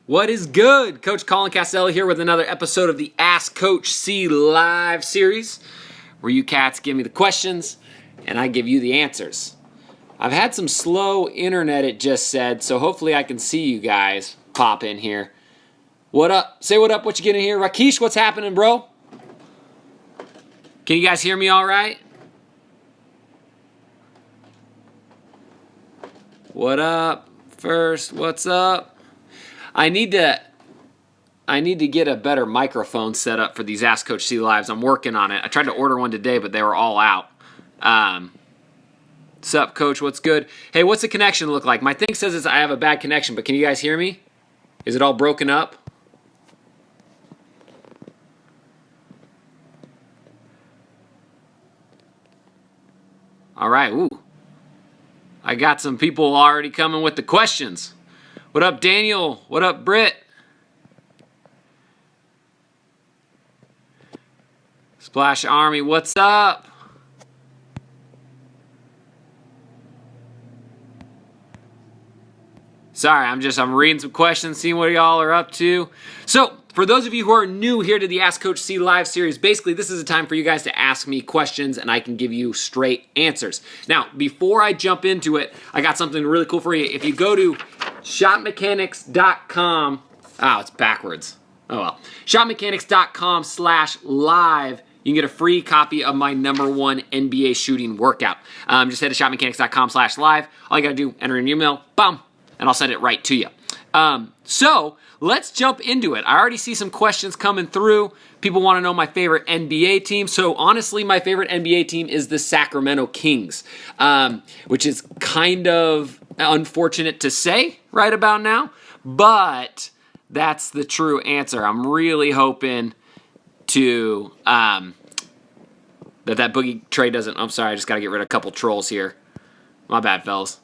What is good? Coach Colin Castelli here with another episode of the Ask Coach C Live series, where you cats give me the questions and I give you the answers. I've had some slow internet, it just said, so hopefully I can see you guys pop in here. What up? Say what up, what you getting here? Rakesh, what's happening, bro? Can you guys hear me all right? What up? First, what's up? I need to get a better microphone set up for these Ask Coach C Lives. I'm working on it. I tried to order one today, but they were all out. What's up, Coach? What's good? Hey, what's the connection look like? My thing says I have a bad connection, but can you guys hear me? Is it all broken up? All right. Ooh. I got some people already coming with the questions. What up, Daniel? What up, Britt? Splash Army, what's up? Sorry, I'm reading some questions, seeing what y'all are up to. So, for those of you who are new here to the Ask Coach C Live series, basically this is a time for you guys to ask me questions and I can give you straight answers. Now, before I jump into it, I got something really cool for you. If you go to shotmechanics.com, it's backwards. Oh well. Shotmechanics.com/live. You can get a free copy of my #1 NBA shooting workout. Just head to shotmechanics.com/live. All you got to do, enter in your email, boom, and I'll send it right to you. So let's jump into it. I already see some questions coming through. People want to know my favorite NBA team. So honestly, my favorite NBA team is the Sacramento Kings, which is kind of unfortunate to say right about now, but that's the true answer. I'm really hoping to that Boogie trade doesn't. I'm sorry, I just got to get rid of a couple trolls here. My bad, fellas.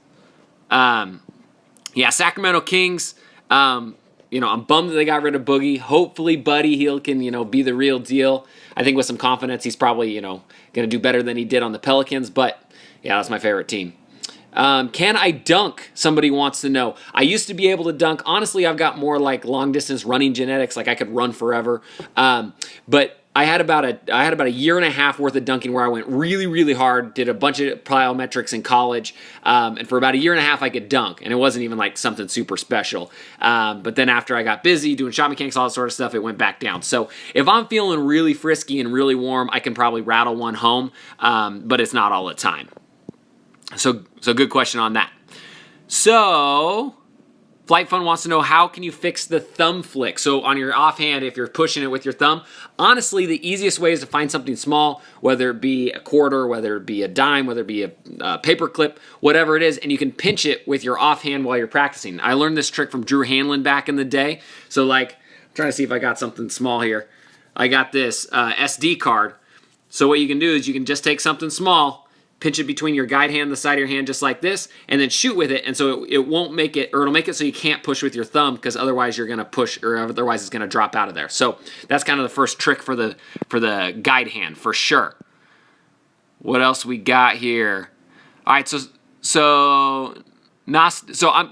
Yeah, Sacramento Kings. I'm bummed that they got rid of Boogie. Hopefully, Buddy Hield can be the real deal. I think with some confidence, he's probably going to do better than he did on the Pelicans. But yeah, that's my favorite team. Can I dunk? Somebody wants to know. I used to be able to dunk. Honestly, I've got more like long distance running genetics. Like I could run forever. But I had about a year and a half worth of dunking where I went really, really hard. Did a bunch of plyometrics in college, and for about a year and a half I could dunk, and it wasn't even like something super special. But then after I got busy doing shot mechanics, all that sort of stuff, it went back down. So if I'm feeling really frisky and really warm, I can probably rattle one home, but it's not all the time. So good question on that. So Flight Fun wants to know, how can you fix the thumb flick? So on your offhand, if you're pushing it with your thumb, honestly, the easiest way is to find something small, whether it be a quarter, whether it be a dime, whether it be a paper clip, whatever it is, and you can pinch it with your offhand while you're practicing. I learned this trick from Drew Hanlon back in the day. So I'm trying to see if I got something small here. I got this SD card. So what you can do is you can just take something small, pinch it between your guide hand and the side of your hand just like this, and then shoot with it, and so it won't make it, or it'll make it so you can't push with your thumb, because otherwise you're going to push, or otherwise it's going to drop out of there. So that's kind of the first trick for the guide hand, for sure. What else we got here? All right,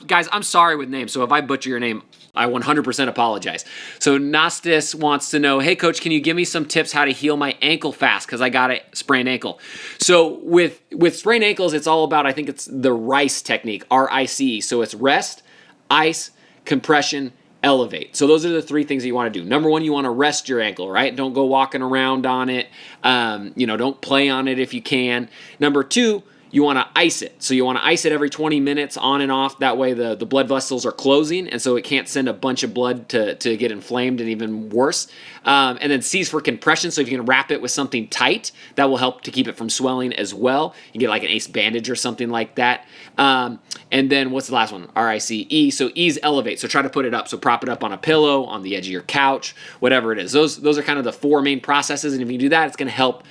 guys, I'm sorry with names, so if I butcher your name, I 100% apologize. So Nastis wants to know, hey, Coach, can you give me some tips how to heal my ankle fast? Because I got a sprained ankle. So with sprained ankles, it's all about, I think it's the RICE technique, R-I-C-E. So it's rest, ice, compression, elevate. So those are the three things that you want to do. Number one, you want to rest your ankle, right? Don't go walking around on it. Don't play on it if you can. Number two, you want to ice it. So you want to ice it every 20 minutes on and off. That way the blood vessels are closing, and so it can't send a bunch of blood to get inflamed and even worse. And then C's for compression. So if you can wrap it with something tight, that will help to keep it from swelling as well. You get like an ACE bandage or something like that. And then what's the last one? RICE. So E's elevate. So try to put it up. So prop it up on a pillow, on the edge of your couch, whatever it is. Those are kind of the four main processes. And if you do that, it's going to help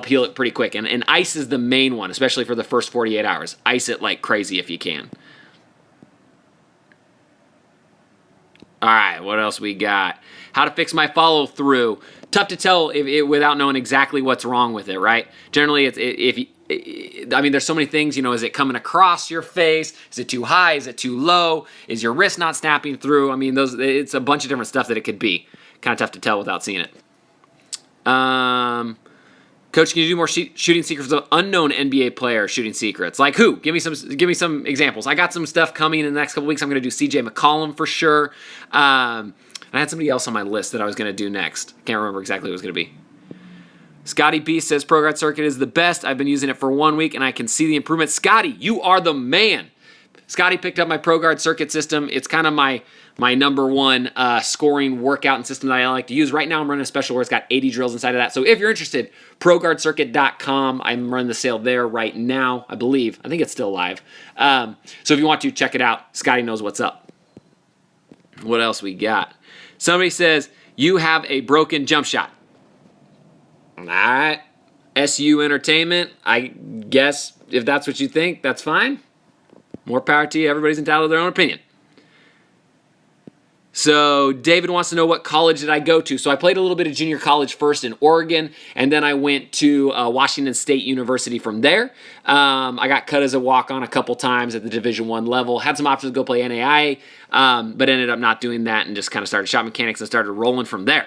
heal it pretty quick. And ice is the main one, especially for the first 48 hours. Ice it like crazy if you can. All right, what else we got? How to fix my follow through. Tough to tell without knowing exactly what's wrong with it, right? Generally, I mean, there's so many things, is it coming across your face? Is it too high? Is it too low? Is your wrist not snapping through? I mean, it's a bunch of different stuff that it could be. Kind of tough to tell without seeing it. Coach, can you do more shooting secrets of unknown NBA players shooting secrets? Like who? Give me some examples. I got some stuff coming in the next couple weeks. I'm going to do CJ McCollum for sure. I had somebody else on my list that I was going to do next. Can't remember exactly what it was going to be. Scotty B says Pro Guard Circuit is the best. I've been using it for 1 week and I can see the improvement. Scotty, you are the man. Scotty picked up my Pro Guard Circuit system. It's kind of my number one scoring workout and system that I like to use. Right now I'm running a special where it's got 80 drills inside of that. So if you're interested, ProGuardCircuit.com. I'm running the sale there right now, I believe. I think it's still live. So if you want to, check it out. Scotty knows what's up. What else we got? Somebody says, you have a broken jump shot. All right. SU Entertainment. I guess if that's what you think, that's fine. More power to you. Everybody's entitled to their own opinion. So David wants to know what college did I go to. So I played a little bit of junior college first in Oregon, and then I went to Washington State University from there. I got cut as a walk-on a couple times at the Division I level. Had some options to go play NAIA, but ended up not doing that and just kind of started shot mechanics and started rolling from there.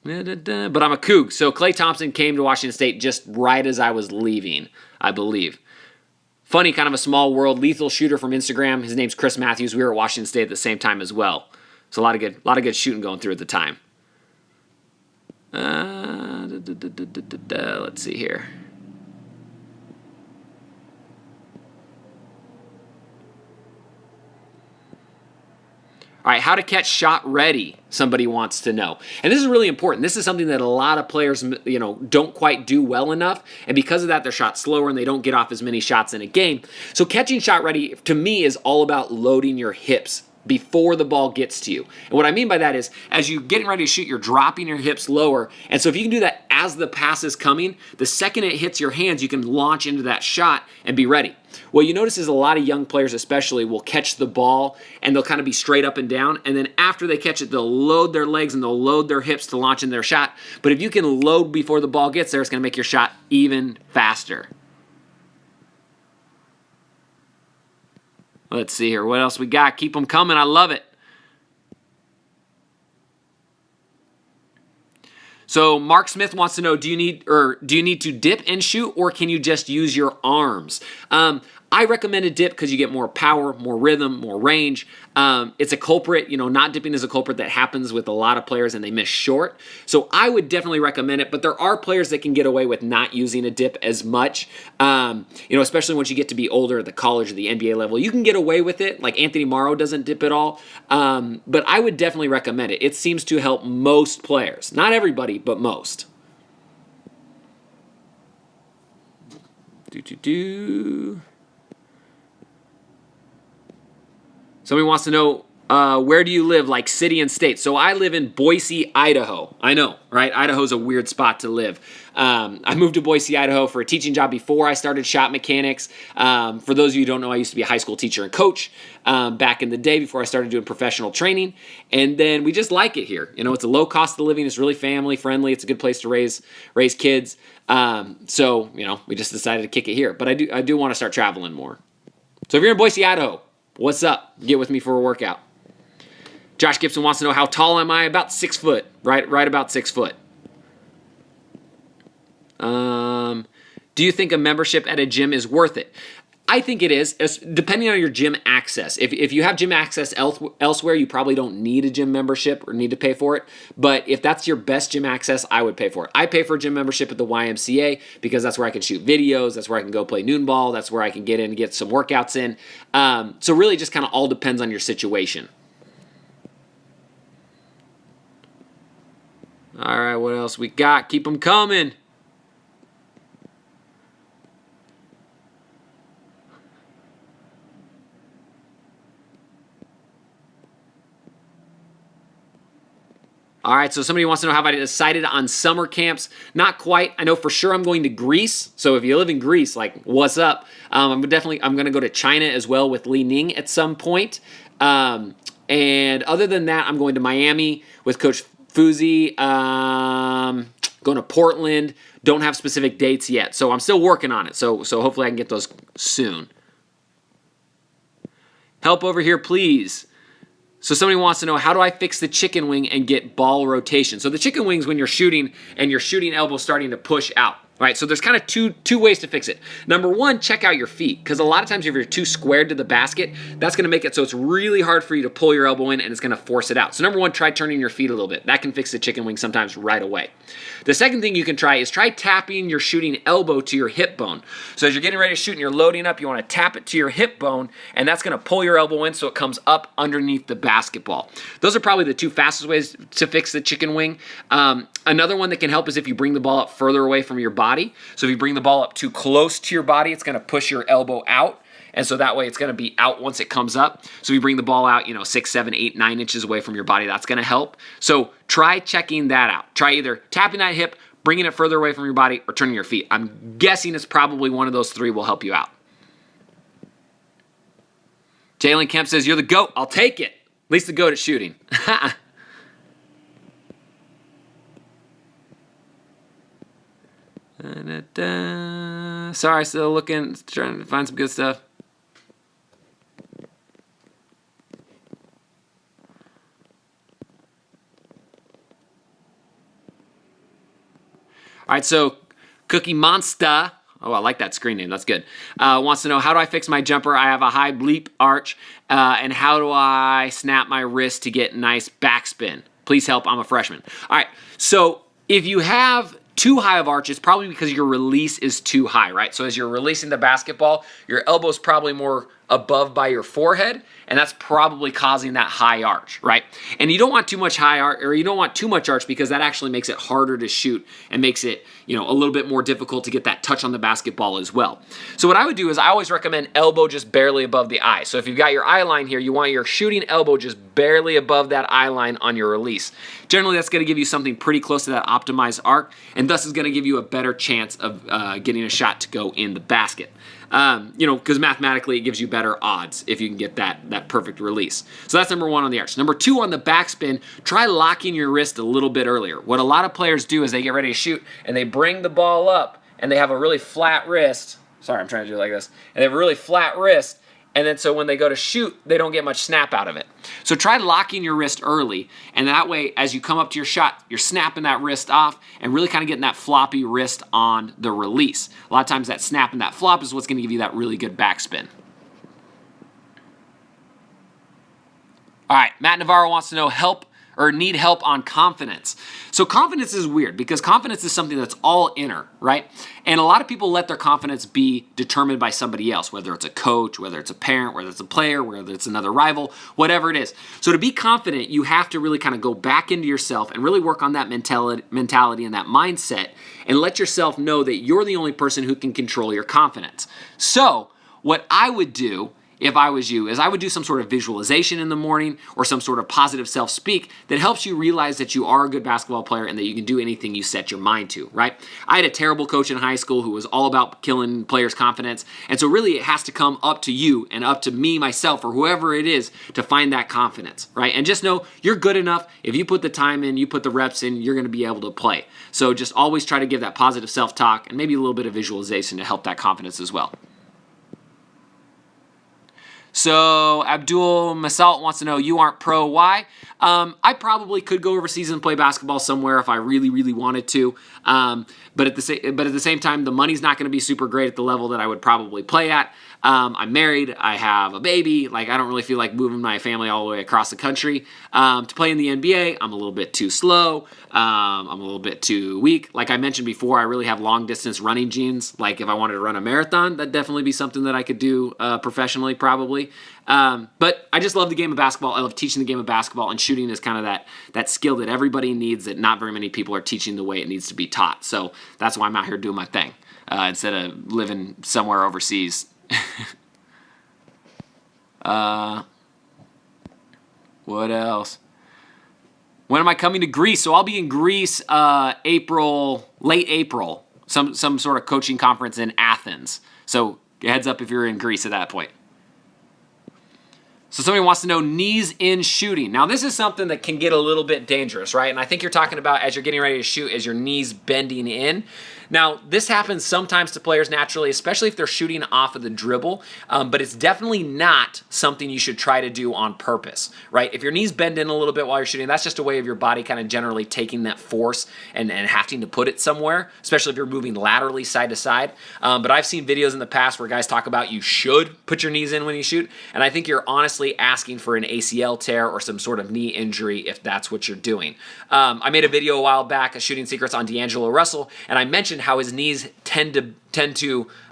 But I'm a Coug. So Klay Thompson came to Washington State just right as I was leaving, I believe. Funny, kind of a small world. Lethal shooter from Instagram. His name's Chris Matthews. We were at Washington State at the same time as well. So a lot of good shooting going through at the time. Let's see here. All right, how to catch shot ready, somebody wants to know. And this is really important. This is something that a lot of players, don't quite do well enough. And because of that, they're shot slower and they don't get off as many shots in a game. So catching shot ready, to me, is all about loading your hips before the ball gets to you. And what I mean by that is, as you're getting ready to shoot, you're dropping your hips lower. And so if you can do that as the pass is coming, the second it hits your hands, you can launch into that shot and be ready. What you notice is a lot of young players especially will catch the ball and they'll kind of be straight up and down. And then after they catch it, they'll load their legs and they'll load their hips to launch in their shot. But if you can load before the ball gets there, it's going to make your shot even faster. Let's see here. What else we got? Keep them coming. I love it. So Mark Smith wants to know, do you need to dip and shoot, or can you just use your arms? I recommend a dip because you get more power, more rhythm, more range. It's a culprit, not dipping is a culprit that happens with a lot of players and they miss short. So I would definitely recommend it, but there are players that can get away with not using a dip as much, especially once you get to be older at the college or the NBA level. You can get away with it, like Anthony Morrow doesn't dip at all, but I would definitely recommend it. It seems to help most players. Not everybody, but most. Somebody wants to know, where do you live, like city and state? So I live in Boise, Idaho. I know, right? Idaho's a weird spot to live. I moved to Boise, Idaho for a teaching job before I started shot mechanics. For those of you who don't know, I used to be a high school teacher and coach back in the day before I started doing professional training. And then we just like it here. It's a low cost of living. It's really family friendly. It's a good place to raise kids. So we just decided to kick it here. But I do want to start traveling more. So if you're in Boise, Idaho, what's up? Get with me for a workout. Josh Gibson wants to know, how tall am I? About 6 foot. Right about 6 foot. Do you think a membership at a gym is worth it? I think it is, depending on your gym access. If you have gym access elsewhere, you probably don't need a gym membership or need to pay for it. But if that's your best gym access, I would pay for it. I pay for a gym membership at the YMCA because that's where I can shoot videos. That's where I can go play noon ball. That's where I can get in and get some workouts in. So really just kind of all depends on your situation. All right, what else we got? Keep them coming. All right, so somebody wants to know, have I decided on summer camps? Not quite. I know for sure I'm going to Greece. So if you live in Greece, like, what's up? I'm going to go to China as well with Li Ning at some point. And other than that, I'm going to Miami with Coach Fuzi. Going going to Portland. Don't have specific dates yet. So I'm still working on it. So hopefully I can get those soon. Help over here, please. So somebody wants to know, how do I fix the chicken wing and get ball rotation? So the chicken wing is when you're shooting and your shooting elbow starting to push out. Right, so there's kind of two ways to fix it. Number one, check out your feet, because a lot of times if you're too squared to the basket, that's going to make it so it's really hard for you to pull your elbow in, and it's going to force it out. So number one, try turning your feet a little bit. That can fix the chicken wing sometimes right away. The second thing you can try is try tapping your shooting elbow to your hip bone. So as you're getting ready to shoot and you're loading up, you want to tap it to your hip bone, and that's going to pull your elbow in so it comes up underneath the basketball. Those are probably the two fastest ways to fix the chicken wing. Another one that can help is if you bring the ball up further away from your body. So if you bring the ball up too close to your body, it's going to push your elbow out. And so that way it's going to be out once it comes up. So if you bring the ball out, 6, 7, 8, 9 inches away from your body, that's going to help. So try checking that out. Try either tapping that hip, bringing it further away from your body, or turning your feet. I'm guessing it's probably one of those three will help you out. Jalen Kemp says, you're the GOAT. I'll take it. At least the GOAT at shooting. Sorry, still looking, trying to find some good stuff. All right, so Cookie Monster, oh, I like that screen name, that's good, wants to know, how do I fix my jumper? I have a high bleep arch, and how do I snap my wrist to get nice backspin? Please help, I'm a freshman. All right, so if you have too high of arches, probably because your release is too high, right? So as you're releasing the basketball, your elbow's probably more above by your forehead, and that's probably causing that high arch, right? And you don't want too much high arch, or you don't want too much arch, because that actually makes it harder to shoot and makes it, a little bit more difficult to get that touch on the basketball as well. So what I would do is I always recommend elbow just barely above the eye. So if you've got your eye line here, you want your shooting elbow just barely above that eye line on your release. Generally, that's going to give you something pretty close to that optimized arc, and thus is going to give you a better chance of getting a shot to go in the basket. Because mathematically it gives you better odds if you can get that perfect release. So that's number one on the arch. Number two on the backspin, try locking your wrist a little bit earlier. What a lot of players do is they get ready to shoot and they bring the ball up and they have a really flat wrist. Sorry, I'm trying to do it like this. And they have a really flat wrist, and then so when they go to shoot, they don't get much snap out of it. So try locking your wrist early, and that way, as you come up to your shot, you're snapping that wrist off and really kind of getting that floppy wrist on the release. A lot of times that snap and that flop is what's going to give you that really good backspin. All right, Matt Navarro wants to know need help on confidence. So confidence is weird because confidence is something that's all inner, right? And a lot of people let their confidence be determined by somebody else, whether it's a coach, whether it's a parent, whether it's a player, whether it's another rival, whatever it is. So to be confident, you have to really kind of go back into yourself and really work on that mentality and that mindset and let yourself know that you're the only person who can control your confidence. So what I would do if I was you, is I would do some sort of visualization in the morning or some sort of positive self-speak that helps you realize that you are a good basketball player and that you can do anything you set your mind to, right? I had a terrible coach in high school who was all about killing players' confidence, and so really it has to come up to you and up to me, myself, or whoever it is to find that confidence, right? And just know you're good enough. If you put the time in, you put the reps in, you're going to be able to play. So just always try to give that positive self-talk and maybe a little bit of visualization to help that confidence as well. So Abdul Masalt wants to know, you aren't pro, why? I probably could go overseas and play basketball somewhere if I really, really wanted to. But at the same time, the money's not going to be super great at the level that I would probably play at. I'm married. I have a baby. I don't really feel like moving my family all the way across the country. To play in the NBA, I'm a little bit too slow. I'm a little bit too weak. Like I mentioned before, I really have long-distance running genes. Like if I wanted to run a marathon, that'd definitely be something that I could do professionally probably. But I just love the game of basketball. I love teaching the game of basketball, and shooting is kind of that skill that everybody needs that not very many people are teaching the way it needs to be taught. So that's why I'm out here doing my thing instead of living somewhere overseas. What else? When am I coming to Greece? So I'll be in Greece late April, some sort of coaching conference in Athens. So heads up if you're in Greece at that point. So somebody wants to know knees in shooting. Now this is something that can get a little bit dangerous, right? And I think you're talking about as you're getting ready to shoot, is your knees bending in. Now this happens sometimes to players naturally, especially if they're shooting off of the dribble, but it's definitely not something you should try to do on purpose, right? If your knees bend in a little bit while you're shooting, that's just a way of your body kind of generally taking that force and having to put it somewhere, especially if you're moving laterally side to side. But I've seen videos in the past where guys talk about you should put your knees in when you shoot, and I think you're honestly asking for an ACL tear or some sort of knee injury if that's what you're doing. I made a video a while back of shooting secrets on D'Angelo Russell, and I mentioned how his knees tend to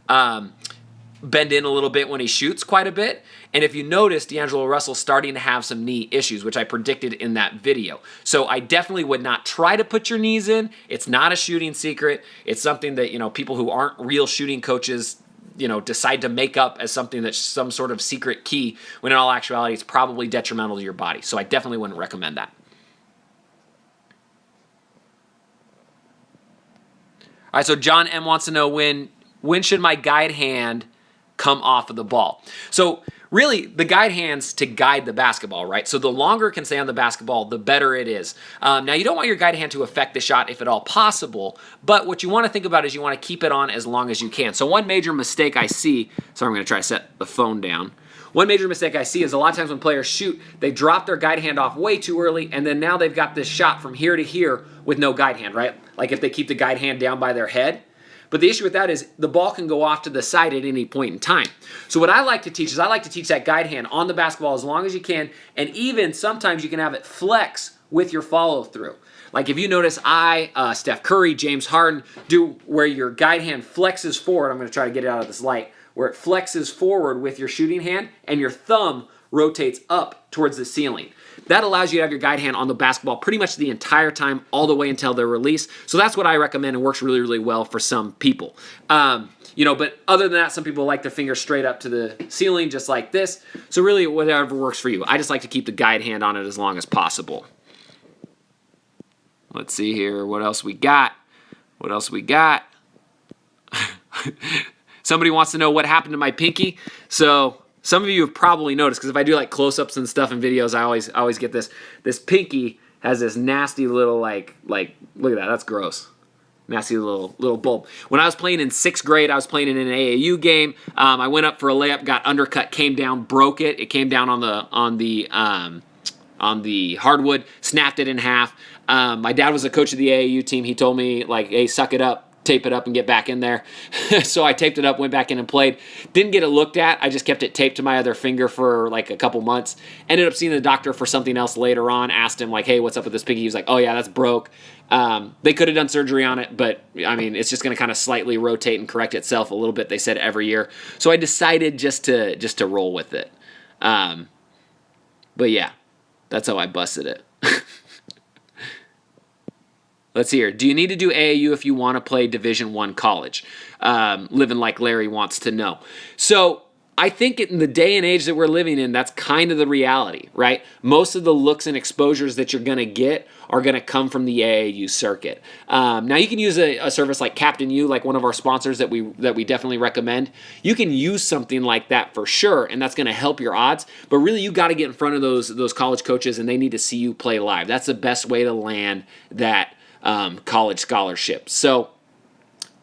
bend in a little bit when he shoots quite a bit. And if you notice, D'Angelo Russell's starting to have some knee issues, which I predicted in that video. So I definitely would not try to put your knees in. It's not a shooting secret. It's something that, people who aren't real shooting coaches, decide to make up as something that's some sort of secret key, when in all actuality, it's probably detrimental to your body. So I definitely wouldn't recommend that. All right, so John M wants to know when should my guide hand come off of the ball? So really, the guide hand's to guide the basketball, right? So the longer it can stay on the basketball, the better it is. Now, you don't want your guide hand to affect the shot if at all possible, but what you want to think about is you want to keep it on as long as you can. So one major mistake I see, sorry, I'm going to try to set the phone down. One major mistake I see is a lot of times when players shoot, they drop their guide hand off way too early, and then now they've got this shot from here to here with no guide hand, right? Like if they keep the guide hand down by their head. But the issue with that is the ball can go off to the side at any point in time. So what I like to teach is I like to teach that guide hand on the basketball as long as you can, and even sometimes you can have it flex with your follow through. Like if you notice Steph Curry, James Harden do where your guide hand flexes forward. I'm going to try to get it out of this light. Where it flexes forward with your shooting hand and your thumb rotates up towards the ceiling. That allows you to have your guide hand on the basketball pretty much the entire time, all the way until their release. So that's what I recommend and works really, really well for some people. But other than that, some people like their fingers straight up to the ceiling just like this. So really, whatever works for you. I just like to keep the guide hand on it as long as possible. Let's see here. What else we got? Somebody wants to know what happened to my pinky. So some of you have probably noticed, because if I do like close-ups and stuff in videos, I always get this. This pinky has this nasty little like look at that. That's gross. Nasty little bulb. When I was playing in 6th grade, I was playing in an AAU game. I went up for a layup, got undercut, came down, broke it. It came down on the hardwood, snapped it in half. My dad was a coach of the AAU team. He told me like, hey, suck it up. Tape it up and get back in there. So I taped it up, went back in and played. Didn't get it looked at. I just kept it taped to my other finger for like a couple months. Ended up seeing the doctor for something else later on. Asked him like, hey, what's up with this pinky? He was like, oh yeah, that's broke. They could have done surgery on it, but I mean, it's just going to kind of slightly rotate and correct itself a little bit, they said, every year. So I decided just to roll with it. But yeah, that's how I busted it. Let's see here. Do you need to do AAU if you want to play Division I college? Living like Larry wants to know. So I think in the day and age that we're living in, that's kind of the reality, right? Most of the looks and exposures that you're going to get are going to come from the AAU circuit. Now you can use a service like Captain U, like one of our sponsors that we definitely recommend. You can use something like that for sure, and that's going to help your odds. But really, you got to get in front of those college coaches, and they need to see you play live. That's the best way to land that college scholarship. So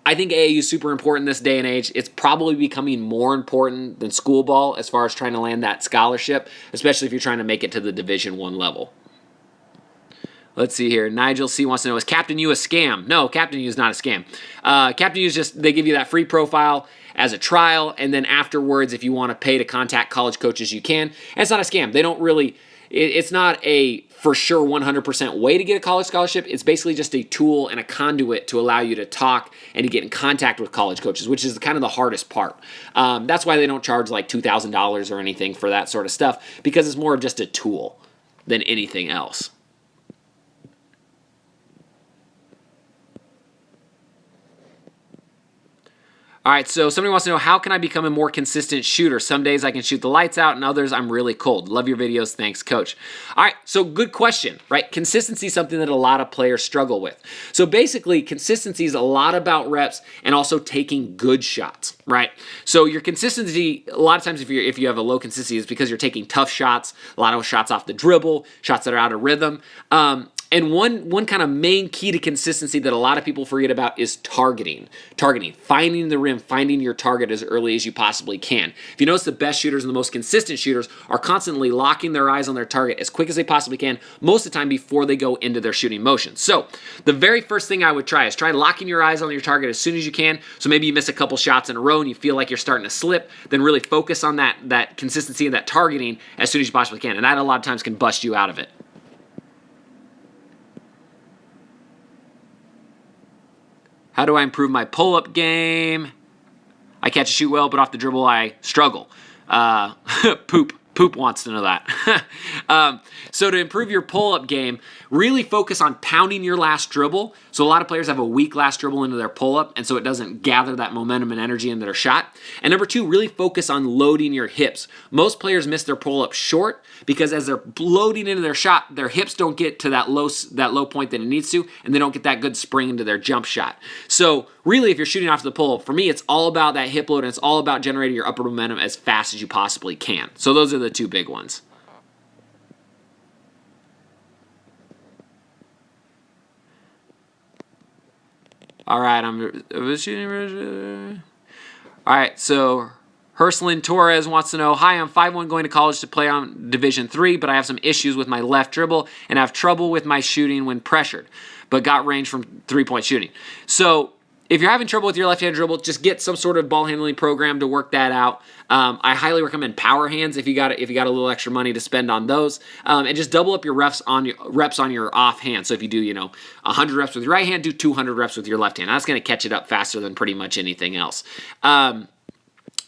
I think AAU is super important this day and age. It's probably becoming more important than school ball as far as trying to land that scholarship, especially if you're trying to make it to the Division I level. Let's see here. Nigel C. wants to know, is Captain U a scam? No, Captain U is not a scam. Captain U is just, they give you that free profile as a trial, and then afterwards, if you want to pay to contact college coaches, you can. And it's not a scam. They don't really, it's not a for sure 100% way to get a college scholarship. It's basically just a tool and a conduit to allow you to talk and to get in contact with college coaches, which is kind of the hardest part. That's why they don't charge like $2,000 or anything for that sort of stuff, because it's more of just a tool than anything else. All right, so somebody wants to know, how can I become a more consistent shooter? Some days I can shoot the lights out, and others I'm really cold. Love your videos. Thanks, coach. All right, so good question, right? Consistency is something that a lot of players struggle with. So basically, consistency is a lot about reps and also taking good shots, right? So your consistency, a lot of times if you have a low consistency, is because you're taking tough shots, a lot of shots off the dribble, shots that are out of rhythm. And one kind of main key to consistency that a lot of people forget about is targeting. Finding the rim, finding your target as early as you possibly can. If you notice, the best shooters and the most consistent shooters are constantly locking their eyes on their target as quick as they possibly can, most of the time before they go into their shooting motion. So the very first thing I would try is try locking your eyes on your target as soon as you can. So maybe you miss a couple shots in a row and you feel like you're starting to slip, then really focus on that consistency and that targeting as soon as you possibly can. And that a lot of times can bust you out of it. How do I improve my pull-up game? I catch and shoot well, but off the dribble I struggle. Poop wants to know that. So to improve your pull-up game, really focus on pounding your last dribble. So a lot of players have a weak last dribble into their pull-up, and so it doesn't gather that momentum and energy into their shot. And number two, really focus on loading your hips. Most players miss their pull-up short because as they're loading into their shot, their hips don't get to that low point that it needs to, and they don't get that good spring into their jump shot. So really, if you're shooting off the pull-up, for me, it's all about that hip load, and it's all about generating your upper momentum as fast as you possibly can. So those are the two big ones. All right, all right, so Herslin Torres wants to know, hi, I'm 5'1", going to college to play on Division III, but I have some issues with my left dribble and have trouble with my shooting when pressured, but got range from three-point shooting. So if you're having trouble with your left-hand dribble, just get some sort of ball handling program to work that out. I highly recommend Power Hands if you got a little extra money to spend on those, and just double up your reps on your off hand. So if you do 100 reps with your right hand, do 200 reps with your left hand. That's going to catch it up faster than pretty much anything else.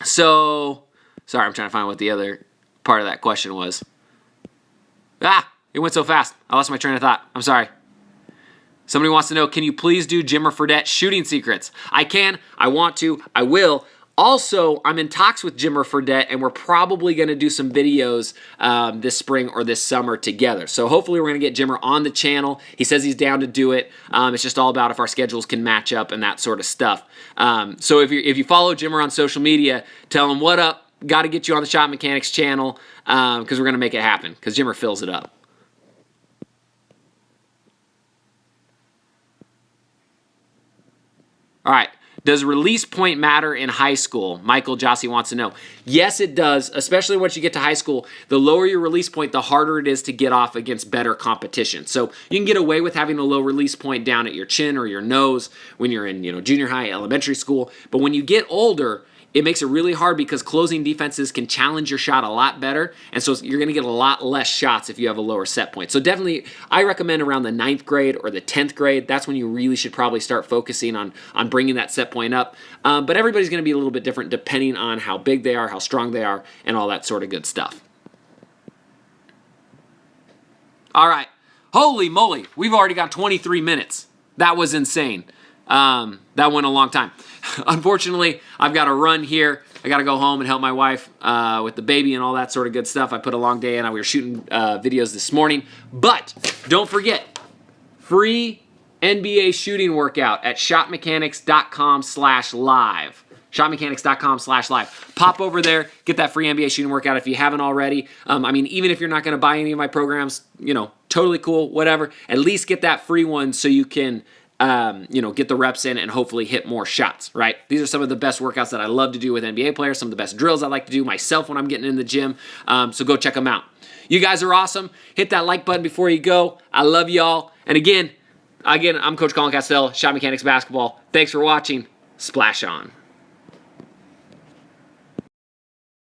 So sorry, I'm trying to find what the other part of that question was. It went so fast. I lost my train of thought. I'm sorry. Somebody wants to know, can you please do Jimmer Fredette shooting secrets? I can, I want to, I will. Also, I'm in talks with Jimmer Fredette, and we're probably going to do some videos this spring or this summer together. So hopefully we're going to get Jimmer on the channel. He says he's down to do it. It's just all about if our schedules can match up and that sort of stuff. So if you follow Jimmer on social media, tell him, what up, got to get you on the Shot Mechanics channel because we're going to make it happen because Jimmer fills it up. All right. Does release point matter in high school? Michael Jossie wants to know. Yes, it does, especially once you get to high school. The lower your release point, the harder it is to get off against better competition. So you can get away with having a low release point down at your chin or your nose when you're in junior high, elementary school. But when you get older, it makes it really hard because closing defenses can challenge your shot a lot better, and so you're going to get a lot less shots if you have a lower set point. So definitely, I recommend around the 9th grade or the 10th grade. That's when you really should probably start focusing on bringing that set point up. But everybody's going to be a little bit different depending on how big they are, how strong they are, and all that sort of good stuff. All right. Holy moly, we've already got 23 minutes. That was insane. That went a long time. Unfortunately, I've got to run here. I got to go home and help my wife with the baby and all that sort of good stuff. I put a long day in. We were shooting videos this morning. But don't forget, free NBA shooting workout at shotmechanics.com/live. Shotmechanics.com/live. Pop over there, get that free NBA shooting workout if you haven't already. Even if you're not going to buy any of my programs, totally cool, whatever. At least get that free one so you can get the reps in and hopefully hit more shots, right? These are some of the best workouts that I love to do with NBA players, some of the best drills I like to do myself when I'm getting in the gym. So go check them out. You guys are awesome. Hit that like button before you go. I love y'all. And again, I'm Coach Colin Castell, Shot Mechanics Basketball. Thanks for watching. Splash on.